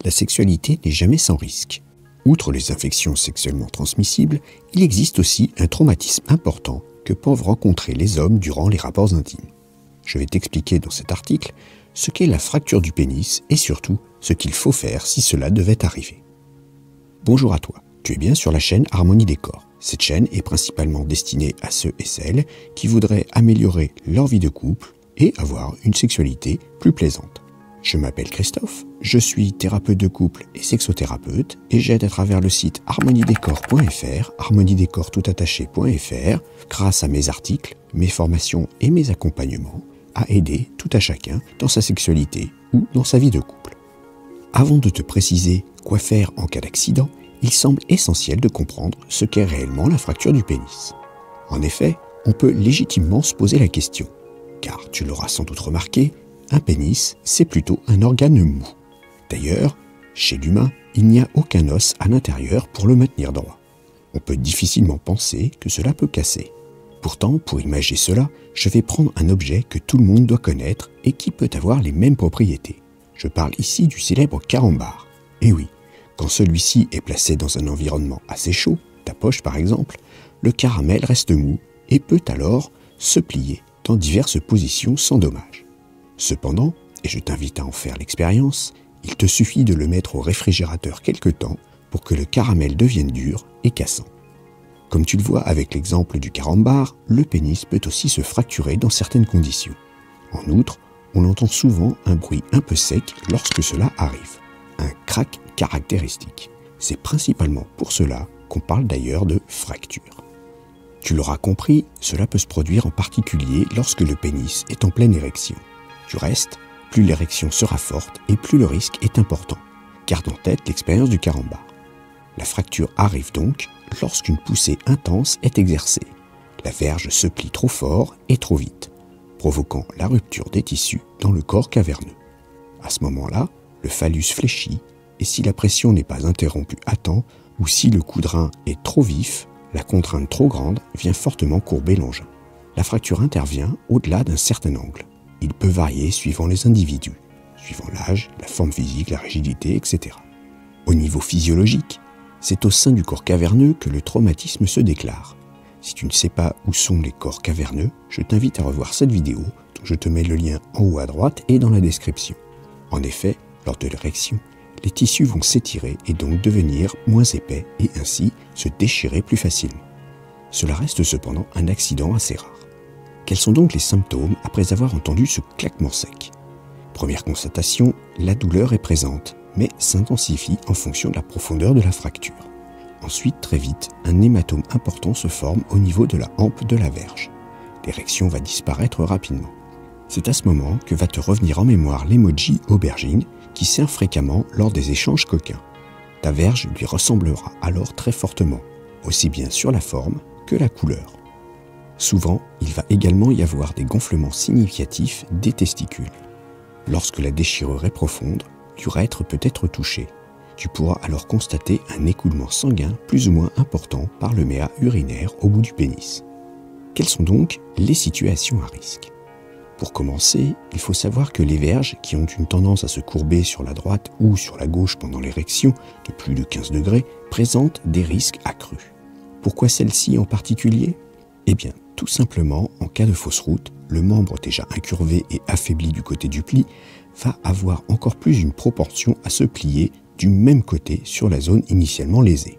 La sexualité n'est jamais sans risque. Outre les infections sexuellement transmissibles, il existe aussi un traumatisme important que peuvent rencontrer les hommes durant les rapports intimes. Je vais t'expliquer dans cet article ce qu'est la fracture du pénis et surtout ce qu'il faut faire si cela devait arriver. Bonjour à toi, tu es bien sur la chaîne Harmonie des Corps. Cette chaîne est principalement destinée à ceux et celles qui voudraient améliorer leur vie de couple et avoir une sexualité plus plaisante. Je m'appelle Christophe, je suis thérapeute de couple et sexothérapeute et j'aide à travers le site harmoniedescorps.fr, harmoniedescorps.fr, grâce à mes articles, mes formations et mes accompagnements, à aider tout à chacun dans sa sexualité ou dans sa vie de couple. Avant de te préciser quoi faire en cas d'accident, il semble essentiel de comprendre ce qu'est réellement la fracture du pénis. En effet, on peut légitimement se poser la question, car tu l'auras sans doute remarqué, un pénis, c'est plutôt un organe mou. D'ailleurs, chez l'humain, il n'y a aucun os à l'intérieur pour le maintenir droit. On peut difficilement penser que cela peut casser. Pourtant, pour imaginer cela, je vais prendre un objet que tout le monde doit connaître et qui peut avoir les mêmes propriétés. Je parle ici du célèbre carambar. Et oui, quand celui-ci est placé dans un environnement assez chaud, ta poche par exemple, le caramel reste mou et peut alors se plier dans diverses positions sans dommage. Cependant, et je t'invite à en faire l'expérience, il te suffit de le mettre au réfrigérateur quelque temps pour que le caramel devienne dur et cassant. Comme tu le vois avec l'exemple du carambar, le pénis peut aussi se fracturer dans certaines conditions. En outre, on entend souvent un bruit un peu sec lorsque cela arrive, un crack caractéristique. C'est principalement pour cela qu'on parle d'ailleurs de fracture. Tu l'auras compris, cela peut se produire en particulier lorsque le pénis est en pleine érection. Du reste, plus l'érection sera forte et plus le risque est important. Garde en tête l'expérience du carambar. La fracture arrive donc lorsqu'une poussée intense est exercée. La verge se plie trop fort et trop vite, provoquant la rupture des tissus dans le corps caverneux. À ce moment-là, le phallus fléchit et si la pression n'est pas interrompue à temps ou si le coup de rein est trop vif, la contrainte trop grande vient fortement courber l'engin. La fracture intervient au-delà d'un certain angle. Il peut varier suivant les individus, suivant l'âge, la forme physique, la rigidité, etc. Au niveau physiologique, c'est au sein du corps caverneux que le traumatisme se déclare. Si tu ne sais pas où sont les corps caverneux, je t'invite à revoir cette vidéo, dont je te mets le lien en haut à droite et dans la description. En effet, lors de l'érection, les tissus vont s'étirer et donc devenir moins épais et ainsi se déchirer plus facilement. Cela reste cependant un accident assez rare. Quels sont donc les symptômes après avoir entendu ce claquement sec? Première constatation, la douleur est présente, mais s'intensifie en fonction de la profondeur de la fracture. Ensuite, très vite, un hématome important se forme au niveau de la hampe de la verge. L'érection va disparaître rapidement. C'est à ce moment que va te revenir en mémoire l'emoji aubergine qui sert fréquemment lors des échanges coquins. Ta verge lui ressemblera alors très fortement, aussi bien sur la forme que la couleur. Souvent, il va également y avoir des gonflements significatifs des testicules. Lorsque la déchirure est profonde, l'urètre peut être touché. Tu pourras alors constater un écoulement sanguin plus ou moins important par le méa urinaire au bout du pénis. Quelles sont donc les situations à risque? Pour commencer, il faut savoir que les verges qui ont une tendance à se courber sur la droite ou sur la gauche pendant l'érection de plus de 15 degrés présentent des risques accrus. Pourquoi celle-ci en particulier? Eh bien, tout simplement, en cas de fausse route, le membre déjà incurvé et affaibli du côté du pli va avoir encore plus une proportion à se plier du même côté sur la zone initialement lésée.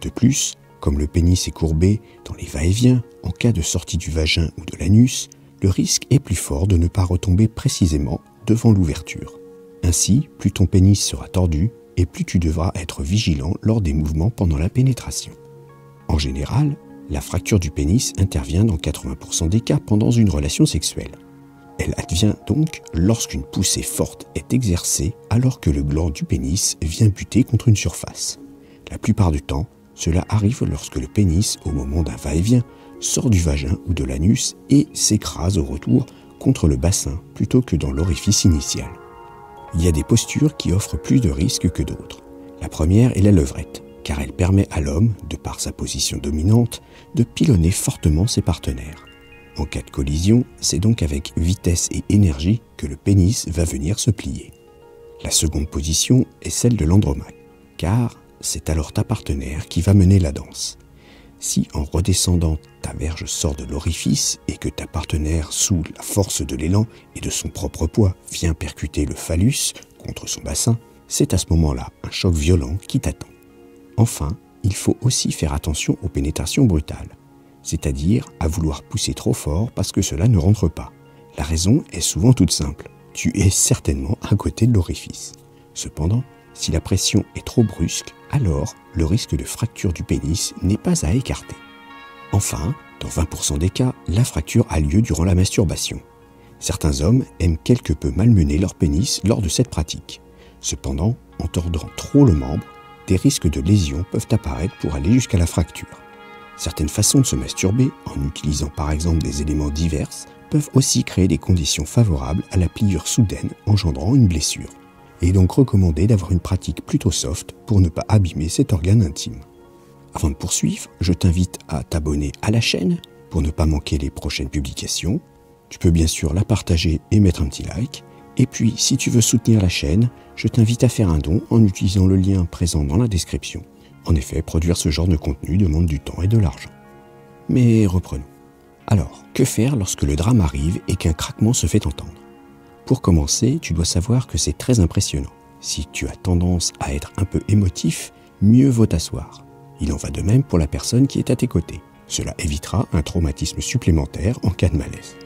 De plus, comme le pénis est courbé dans les va-et-vient, en cas de sortie du vagin ou de l'anus, le risque est plus fort de ne pas retomber précisément devant l'ouverture. Ainsi, plus ton pénis sera tordu et plus tu devras être vigilant lors des mouvements pendant la pénétration. En général, la fracture du pénis intervient dans 80% des cas pendant une relation sexuelle. Elle advient donc lorsqu'une poussée forte est exercée alors que le gland du pénis vient buter contre une surface. La plupart du temps, cela arrive lorsque le pénis, au moment d'un va-et-vient, sort du vagin ou de l'anus et s'écrase au retour contre le bassin plutôt que dans l'orifice initial. Il y a des postures qui offrent plus de risques que d'autres. La première est la levrette, car elle permet à l'homme, de par sa position dominante, de pilonner fortement ses partenaires. En cas de collision, c'est donc avec vitesse et énergie que le pénis va venir se plier. La seconde position est celle de l'Andromaque, car c'est alors ta partenaire qui va mener la danse. Si en redescendant, ta verge sort de l'orifice et que ta partenaire, sous la force de l'élan et de son propre poids, vient percuter le phallus contre son bassin, c'est à ce moment-là un choc violent qui t'attend. Enfin, il faut aussi faire attention aux pénétrations brutales, c'est-à-dire à vouloir pousser trop fort parce que cela ne rentre pas. La raison est souvent toute simple, tu es certainement à côté de l'orifice. Cependant, si la pression est trop brusque, alors le risque de fracture du pénis n'est pas à écarter. Enfin, dans 20% des cas, la fracture a lieu durant la masturbation. Certains hommes aiment quelque peu malmener leur pénis lors de cette pratique. Cependant, en tordant trop le membre, des risques de lésions peuvent apparaître pour aller jusqu'à la fracture. Certaines façons de se masturber, en utilisant par exemple des éléments divers, peuvent aussi créer des conditions favorables à la pliure soudaine engendrant une blessure. Il est donc recommandé d'avoir une pratique plutôt soft pour ne pas abîmer cet organe intime. Avant de poursuivre, je t'invite à t'abonner à la chaîne pour ne pas manquer les prochaines publications. Tu peux bien sûr la partager et mettre un petit like. Et puis, si tu veux soutenir la chaîne, je t'invite à faire un don en utilisant le lien présent dans la description. En effet, produire ce genre de contenu demande du temps et de l'argent. Mais reprenons. Alors, que faire lorsque le drame arrive et qu'un craquement se fait entendre ? Pour commencer, tu dois savoir que c'est très impressionnant. Si tu as tendance à être un peu émotif, mieux vaut t'asseoir. Il en va de même pour la personne qui est à tes côtés. Cela évitera un traumatisme supplémentaire en cas de malaise.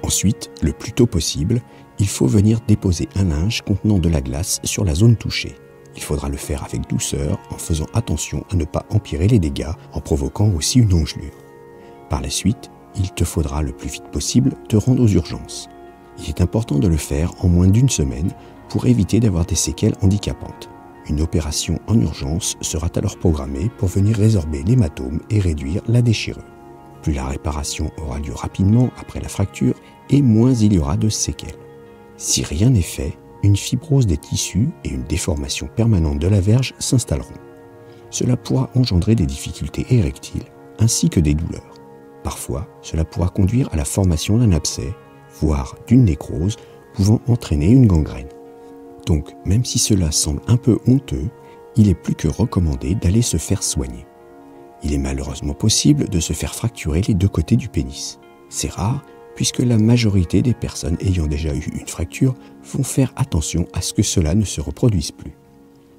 Ensuite, le plus tôt possible, il faut venir déposer un linge contenant de la glace sur la zone touchée. Il faudra le faire avec douceur en faisant attention à ne pas empirer les dégâts en provoquant aussi une engelure. Par la suite, il te faudra le plus vite possible te rendre aux urgences. Il est important de le faire en moins d'une semaine pour éviter d'avoir des séquelles handicapantes. Une opération en urgence sera alors programmée pour venir résorber l'hématome et réduire la déchirure. Plus la réparation aura lieu rapidement après la fracture et moins il y aura de séquelles. Si rien n'est fait, une fibrose des tissus et une déformation permanente de la verge s'installeront. Cela pourra engendrer des difficultés érectiles ainsi que des douleurs. Parfois, cela pourra conduire à la formation d'un abcès, voire d'une nécrose, pouvant entraîner une gangrène. Donc, même si cela semble un peu honteux, il est plus que recommandé d'aller se faire soigner. Il est malheureusement possible de se faire fracturer les deux côtés du pénis. C'est rare, puisque la majorité des personnes ayant déjà eu une fracture vont faire attention à ce que cela ne se reproduise plus.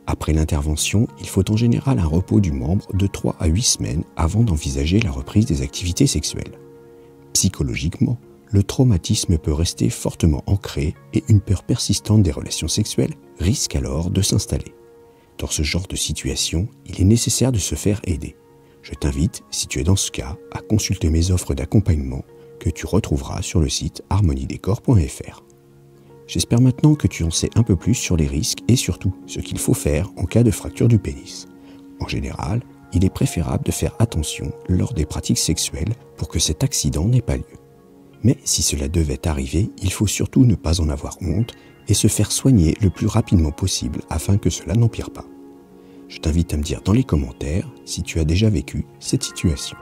Après l'intervention, il faut en général un repos du membre de 3 à 8 semaines avant d'envisager la reprise des activités sexuelles. Psychologiquement, le traumatisme peut rester fortement ancré et une peur persistante des relations sexuelles risque alors de s'installer. Dans ce genre de situation, il est nécessaire de se faire aider. Je t'invite, si tu es dans ce cas, à consulter mes offres d'accompagnement que tu retrouveras sur le site harmoniedécor.fr. J'espère maintenant que tu en sais un peu plus sur les risques et surtout ce qu'il faut faire en cas de fracture du pénis. En général, il est préférable de faire attention lors des pratiques sexuelles pour que cet accident n'ait pas lieu. Mais si cela devait arriver, il faut surtout ne pas en avoir honte et se faire soigner le plus rapidement possible afin que cela n'empire pas. Je t'invite à me dire dans les commentaires si tu as déjà vécu cette situation.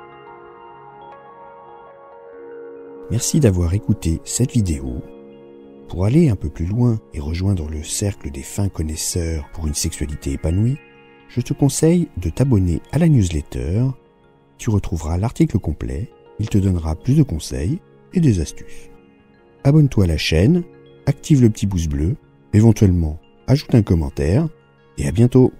Merci d'avoir écouté cette vidéo. Pour aller un peu plus loin et rejoindre le cercle des fins connaisseurs pour une sexualité épanouie, je te conseille de t'abonner à la newsletter. Tu retrouveras l'article complet, il te donnera plus de conseils et des astuces. Abonne-toi à la chaîne, active le petit pouce bleu, éventuellement ajoute un commentaire et à bientôt.